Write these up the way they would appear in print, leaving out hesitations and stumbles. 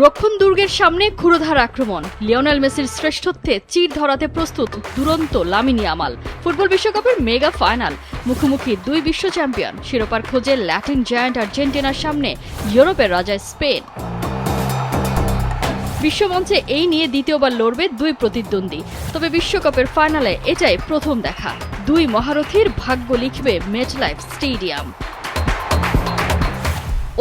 রক্ষণ দুর্গের সামনে ক্ষুরধার আক্রমণ, লিওনেল মেসির শ্রেষ্ঠত্বে চির ধরাতে প্রস্তুত দুরন্ত লামিন ইয়ামাল। ফুটবল বিশ্বকাপের মেগা ফাইনাল, মুখোমুখি দুই বিশ্ব চ্যাম্পিয়ন। শিরোপার খোঁজে ল্যাটিন জায়ান্ট আর্জেন্টিনার সামনে ইউরোপের রাজা স্পেন। বিশ্বমঞ্চে এই নিয়ে দ্বিতীয়বার লড়বে দুই প্রতিদ্বন্দ্বী। তবে বিশ্বকাপের ফাইনালে এটাই প্রথম দেখা। দুই মহারথীর ভাগ্য লিখবে মেটলাইফ স্টেডিয়াম।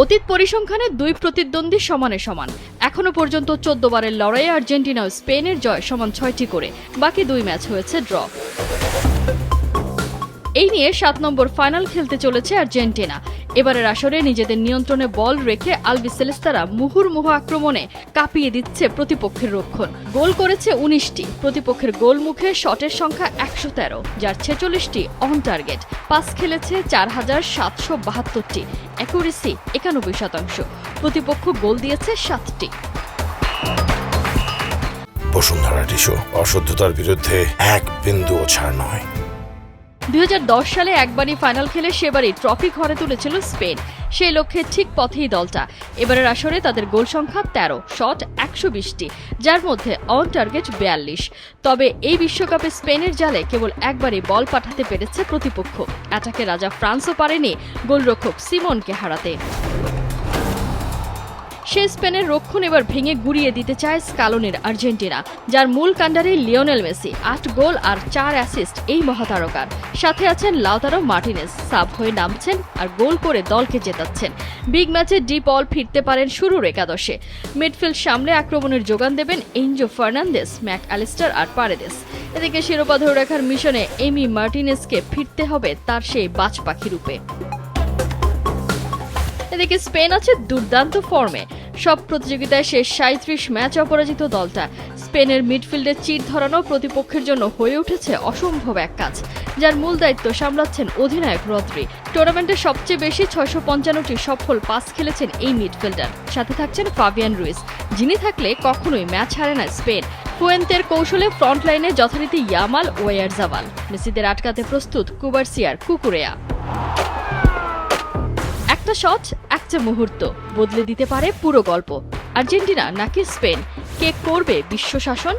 অতীত পরিসংখ্যানে দুই প্রতিদ্বন্দ্বী সমানে সমান। এখনো পর্যন্ত 14 বারের লড়াইয়ে আর্জেন্টিনা ও স্পেনের জয় সমান 6টি করে, বাকি দুই ম্যাচ হয়েছে ড্র। এই নিয়ে 7 নম্বর ফাইনাল খেলতে চলেছে আর্জেন্টিনা। এবারের আসরে নিজেদের নিয়ন্ত্রণে বল রেখে আলবিসেলেস্তারা মুহুর্মুহু আক্রমণে কাঁপিয়ে দিচ্ছে প্রতিপক্ষের রক্ষণ। গোল করেছে 19টি, প্রতিপক্ষের গোল মুখে শটের সংখ্যা 113, যার 46টি অন টার্গেট। পাস খেলেছে 4772টি, অ্যাকুরেসি 91%। প্রতিপক্ষ গোল দিয়েছে 7টি। বসুন্ধরা টিস্যু, অশুদ্ধতার বিরুদ্ধে এক বিন্দুও ছাড় নয়। 2010 সালে একবারই ফাইনাল খেলে সেবারই ট্রফি ঘরে তুলেছিল স্পেন। সেই লক্ষ্যে ঠিক পথেই দলটা। এবারের আসরে তাদের গোল সংখ্যা 13, শট 120টি, যার মধ্যে অন টার্গেট 42। তবে এই বিশ্বকাপে স্পেনের জালে কেবল একবারই বল পাঠাতে পেরেছে প্রতিপক্ষ। অ্যাটাকে রাজা ফ্রান্সও পারেনি গোলরক্ষক সিমনকে হারাতে। সে স্পেনের রক্ষণ এবার ভেঙে গুড়িয়ে দিতে চায় স্কালোনির আর্জেন্টিনা, যার মূল কাণ্ডারে লিওনেল মেসি। 8 গোল আর 4 অ্যাসিস্ট এই মহাতারকার। সাথে আছেন লাউতারো মার্টিনেজ, সাব হয়ে নামছেন আর গোল করে দলকে জেতাচ্ছেন। বিগ ম্যাচে ডি পল ফিরতে পারেন শুরুর একাদশে। মিডফিল্ড সামলে আক্রমণের যোগান দেবেন এনজো ফার্নান্দেস, ম্যাক অ্যালিস্টার আর পারেদেস। এদিকে শিরোপা ধরে রাখার মিশনে এমি মার্টিনেজকে ফিরতে হবে তার সেই বাজ পাখি রূপে। এদিকে স্পেন আছে দুর্দান্ত ফর্মে। সব প্রতিযোগিতায় শেষ 37 ম্যাচ অপরাজিত দলটা। স্পেনের মিডফিল্ডে চির ধরানো প্রতিপক্ষের জন্য হয়ে উঠেছে অসম্ভব এক কাজ, যার মূল দায়িত্ব সামলাচ্ছেন অধিনায়ক রদ্রি। টুর্নামেন্টে সবচেয়ে বেশি 655টি সফল পাস খেলেছেন এই মিডফিল্ডার। সাথে থাকছেন ফাবিয়ান রুইস, যিনি থাকলে কখনোই ম্যাচ হারে না স্পেন। ফুয়েন্তের কৌশলে ফ্রন্ট লাইনে যথারীতি ইয়ামাল, ওয়াইয়ারজাবাল। মেসিদের আটকাতে প্রস্তুত কুবারসিয়ার কুকুরেয়া। একটা শট, একটা মুহূর্ত বদলে দিতে পারে পুরো গল্প। আর্জেন্টিনা নাকি স্পেন, কে করবে বিশ্ব শাসন?